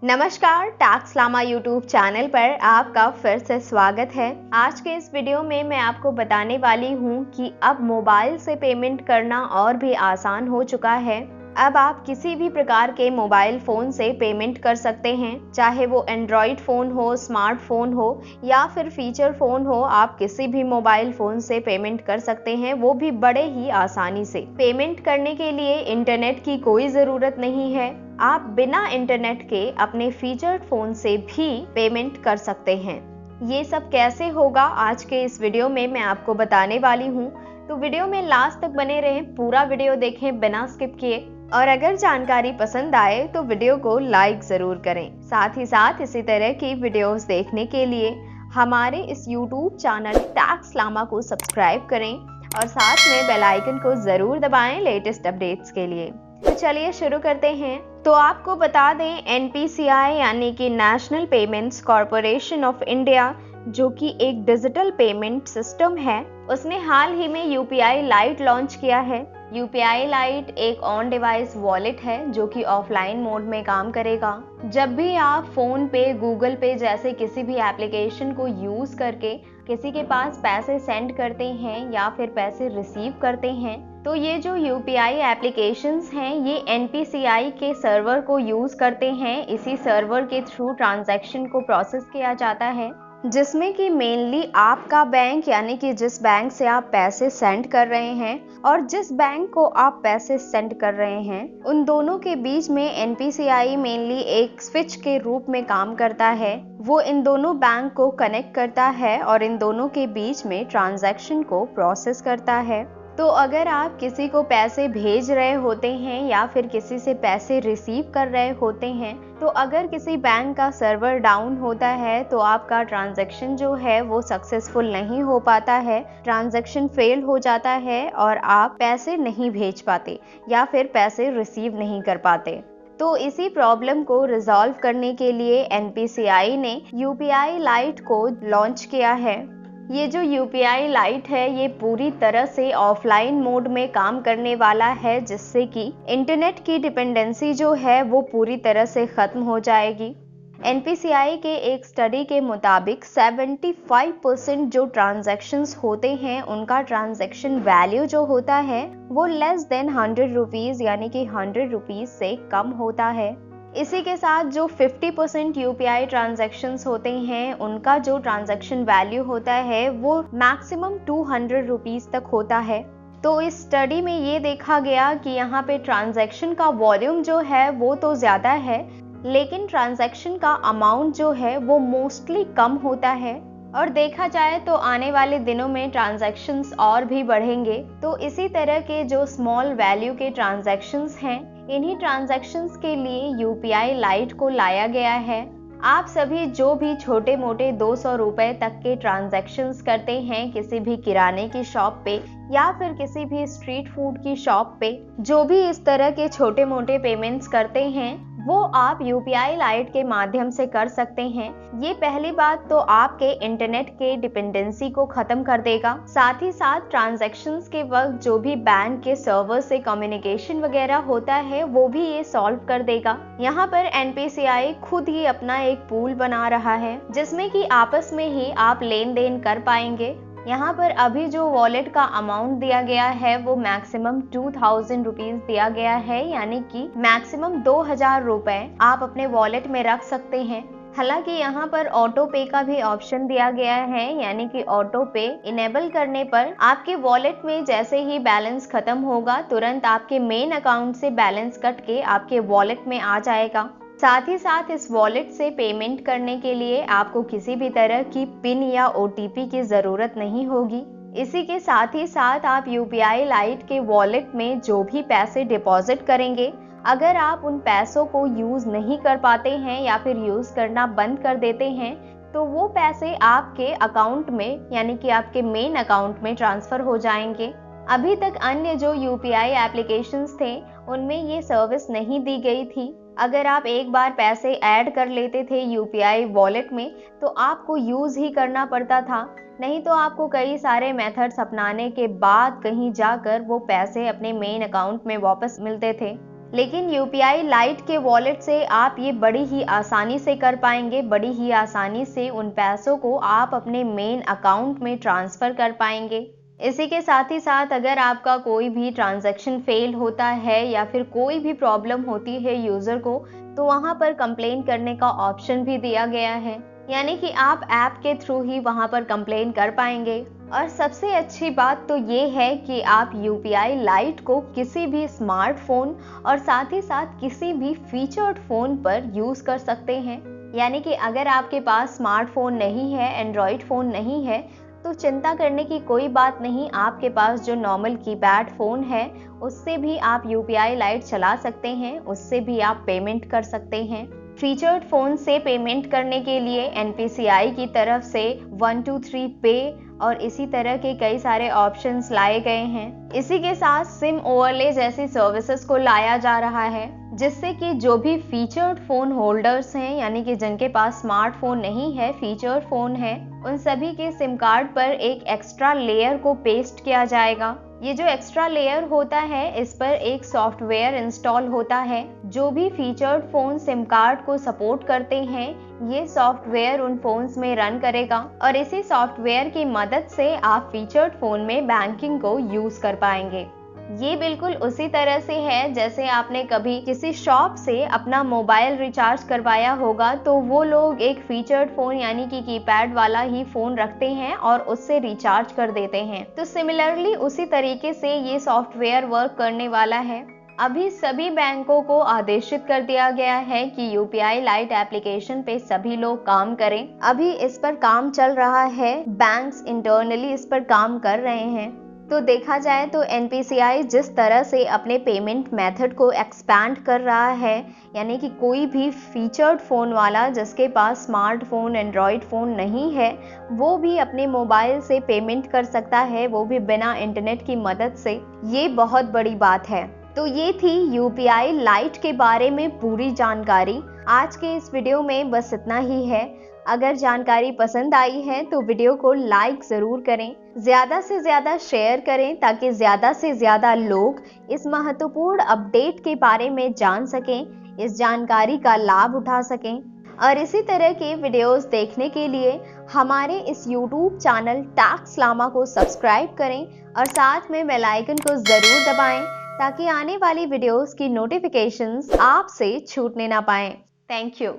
नमस्कार, tax Lama YouTube channel पर आपका फिर से स्वागत है। आज के इस वीडियो में मैं आपको बताने वाली हूँ कि अब मोबाइल से पेमेंट करना और भी आसान हो चुका है। अब आप किसी भी प्रकार के मोबाइल फ़ोन से पेमेंट कर सकते हैं, चाहे वो एंड्रॉयड फ़ोन हो, स्मार्टफोन हो या फिर फीचर फ़ोन हो। आप किसी भी मोबाइल फ़ोन से पेमेंट कर सकते हैं, वो भी बड़े ही आसानी से। पेमेंट करने के लिए इंटरनेट की कोई ज़रूरत नहीं है। आप बिना इंटरनेट के अपने फीचर्ड फ़ोन से भी पेमेंट कर सकते हैं। ये सब कैसे होगा, आज के इस वीडियो में मैं आपको बताने वाली हूँ। तो वीडियो में लास्ट तक बने रहें, पूरा वीडियो देखें बिना स्किप किए। और अगर जानकारी पसंद आए तो वीडियो को लाइक ज़रूर करें। साथ ही साथ इसी तरह की वीडियोस देखने के लिए हमारे इस यूट्यूब चैनल टैक्स लामा को सब्सक्राइब करें और साथ में बेल आइकन को ज़रूर दबाएं लेटेस्ट अपडेट्स के लिए। तो चलिए शुरू करते हैं। तो आपको बता दें, NPCI यानी कि national payments corporation of India, जो कि एक डिजिटल पेमेंट सिस्टम है, उसने हाल ही में UPI लाइट लॉन्च किया है। UPI लाइट एक ऑन डिवाइस वॉलेट है जो कि ऑफलाइन मोड में काम करेगा। जब भी आप फोन पे, गूगल पे जैसे किसी भी एप्लीकेशन को यूज करके किसी के पास पैसे सेंड करते हैं या फिर पैसे रिसीव करते हैं, तो ये जो UPI एप्लीकेशंस हैं ये NPCI के सर्वर को यूज करते हैं। इसी सर्वर के थ्रू ट्रांजैक्शन को प्रोसेस किया जाता है, जिसमें कि मेनली आपका बैंक यानी कि जिस बैंक से आप पैसे सेंड कर रहे हैं और जिस बैंक को आप पैसे सेंड कर रहे हैं, उन दोनों के बीच में NPCI मेनली एक स्विच के रूप में काम करता है। वो इन दोनों बैंक को कनेक्ट करता है और इन दोनों के बीच में ट्रांजैक्शन को प्रोसेस करता है। तो अगर आप किसी को पैसे भेज रहे होते हैं या फिर किसी से पैसे रिसीव कर रहे होते हैं, तो अगर किसी बैंक का सर्वर डाउन होता है तो आपका ट्रांजैक्शन जो है वो सक्सेसफुल नहीं हो पाता है, ट्रांजैक्शन फेल हो जाता है और आप पैसे नहीं भेज पाते या फिर पैसे रिसीव नहीं कर पाते। तो इसी प्रॉब्लम को रिजॉल्व करने के लिए NPCI ने UPI लाइट को लॉन्च किया है। ये जो UPI लाइट है ये पूरी तरह से ऑफलाइन मोड में काम करने वाला है, जिससे कि इंटरनेट की डिपेंडेंसी जो है वो पूरी तरह से खत्म हो जाएगी। NPCI के एक स्टडी के मुताबिक 75% जो ट्रांजैक्शंस होते हैं उनका ट्रांजैक्शन वैल्यू जो होता है वो लेस देन 100 रुपीज़ यानी कि 100 रुपीज़ से कम होता है। इसी के साथ जो 50% UPI ट्रांजैक्शंस होते हैं उनका जो ट्रांजैक्शन वैल्यू होता है वो मैक्सिमम 200 रुपीज़ तक होता है। तो इस स्टडी में ये देखा गया कि यहाँ पे ट्रांजैक्शन का वॉल्यूम जो है वो तो ज़्यादा है, लेकिन ट्रांजैक्शन का अमाउंट जो है वो मोस्टली कम होता है। और देखा जाए तो आने वाले दिनों में ट्रांजैक्शंस और भी बढ़ेंगे। तो इसी तरह के जो स्मॉल वैल्यू के ट्रांजैक्शंस हैं, इन्हीं ट्रांजैक्शंस के लिए UPI लाइट को लाया गया है। आप सभी जो भी छोटे मोटे 200 रुपए तक के ट्रांजैक्शंस करते हैं किसी भी किराने की शॉप पे या फिर किसी भी स्ट्रीट फूड की शॉप पे, जो भी इस तरह के छोटे मोटे पेमेंट्स करते हैं वो आप UPI लाइट के माध्यम से कर सकते हैं। ये पहली बात तो आपके इंटरनेट के डिपेंडेंसी को खत्म कर देगा। साथ ही साथ ट्रांजैक्शंस के वक्त जो भी बैंक के सर्वर से कम्युनिकेशन वगैरह होता है वो भी ये सॉल्व कर देगा। यहाँ पर NPCI खुद ही अपना एक पूल बना रहा है जिसमें कि आपस में ही आप लेन देन कर पाएंगे। यहाँ पर अभी जो वॉलेट का अमाउंट दिया गया है वो मैक्सिमम 2000 रुपीज़ दिया गया है, यानी कि मैक्सिमम 2000 रुपए आप अपने वॉलेट में रख सकते हैं। हालांकि यहाँ पर ऑटो पे का भी ऑप्शन दिया गया है, यानी कि ऑटो पे इनेबल करने पर आपके वॉलेट में जैसे ही बैलेंस खत्म होगा तुरंत आपके मेन अकाउंट से बैलेंस कट के आपके वॉलेट में आ जाएगा। साथ ही साथ इस वॉलेट से पेमेंट करने के लिए आपको किसी भी तरह की पिन या OTP की ज़रूरत नहीं होगी। इसी के साथ ही साथ आप UPI लाइट के वॉलेट में जो भी पैसे डिपॉजिट करेंगे, अगर आप उन पैसों को यूज़ नहीं कर पाते हैं या फिर यूज़ करना बंद कर देते हैं तो वो पैसे आपके अकाउंट में यानी कि आपके मेन अकाउंट में ट्रांसफ़र हो जाएंगे। अभी तक अन्य जो UPI एप्लीकेशंस थे उनमें ये सर्विस नहीं दी गई थी। अगर आप एक बार पैसे ऐड कर लेते थे UPI वॉलेट में तो आपको यूज़ ही करना पड़ता था, नहीं तो आपको कई सारे मेथड्स अपनाने के बाद कहीं जाकर वो पैसे अपने मेन अकाउंट में वापस मिलते थे। लेकिन UPI लाइट के वॉलेट से आप ये बड़ी ही आसानी से कर पाएंगे। बड़ी ही आसानी से उन पैसों को आप अपने मेन अकाउंट में ट्रांसफ़र कर पाएंगे। इसी के साथ ही साथ अगर आपका कोई भी ट्रांजैक्शन फेल होता है या फिर कोई भी प्रॉब्लम होती है यूज़र को, तो वहाँ पर कंप्लेन करने का ऑप्शन भी दिया गया है, यानी कि आप ऐप के थ्रू ही वहाँ पर कंप्लेन कर पाएंगे। और सबसे अच्छी बात तो ये है कि आप UPI लाइट को किसी भी स्मार्टफोन और साथ ही साथ किसी भी फीचर्ड फ़ोन पर यूज़ कर सकते हैं। यानी कि अगर आपके पास स्मार्टफोन नहीं है, एंड्रॉयड फ़ोन नहीं है, तो चिंता करने की कोई बात नहीं। आपके पास जो नॉर्मल कीपैड फ़ोन है उससे भी आप UPI लाइट चला सकते हैं, उससे भी आप पेमेंट कर सकते हैं। फीचर्ड फ़ोन से पेमेंट करने के लिए NPCI की तरफ से 123 पे और इसी तरह के कई सारे ऑप्शंस लाए गए हैं। इसी के साथ सिम ओवरले जैसी सर्विसेज को लाया जा रहा है, जिससे कि जो भी फीचर्ड फ़ोन होल्डर्स हैं, यानी कि जिनके पास स्मार्टफोन नहीं है, फीचर्ड फ़ोन है, उन सभी के सिम कार्ड पर एक एक्स्ट्रा लेयर को पेस्ट किया जाएगा। ये जो एक्स्ट्रा लेयर होता है, इस पर एक सॉफ्टवेयर इंस्टॉल होता है। जो भी फीचर्ड फ़ोन सिम कार्ड को सपोर्ट करते हैं, ये सॉफ्टवेयर उन फ़ोन्स में रन करेगा और इसी सॉफ्टवेयर की मदद से आप फीचर्ड फ़ोन में बैंकिंग को यूज़ कर पाएंगे। ये बिल्कुल उसी तरह से है जैसे आपने कभी किसी शॉप से अपना मोबाइल रिचार्ज करवाया होगा, तो वो लोग एक फीचर्ड फ़ोन यानी कि कीपैड वाला ही फ़ोन रखते हैं और उससे रिचार्ज कर देते हैं। तो सिमिलरली उसी तरीके से ये सॉफ्टवेयर वर्क करने वाला है। अभी सभी बैंकों को आदेशित कर दिया गया है कि UPI लाइट एप्लीकेशन पे सभी लोग काम करें। अभी इस पर काम चल रहा है, बैंक्स इंटरनली इस पर काम कर रहे हैं। तो देखा जाए तो NPCI जिस तरह से अपने पेमेंट मेथड को एक्सपैंड कर रहा है, यानी कि कोई भी फीचर्ड फ़ोन वाला जिसके पास स्मार्टफोन, एंड्रॉयड फ़ोन नहीं है, वो भी अपने मोबाइल से पेमेंट कर सकता है, वो भी बिना इंटरनेट की मदद से। ये बहुत बड़ी बात है। तो ये थी UPI लाइट के बारे में पूरी जानकारी। आज के इस वीडियो में बस इतना ही है। अगर जानकारी पसंद आई है तो वीडियो को लाइक ज़रूर करें, ज़्यादा से ज़्यादा शेयर करें ताकि ज़्यादा से ज़्यादा लोग इस महत्वपूर्ण अपडेट के बारे में जान सकें, इस जानकारी का लाभ उठा सकें। और इसी तरह के वीडियोस देखने के लिए हमारे इस YouTube चैनल टैक्स लामा को सब्सक्राइब करें और साथ में बेल आइकन को ज़रूर दबाएं ताकि आने वाली वीडियोस की नोटिफिकेशंस आपसे छूटने ना पाएं। Thank you.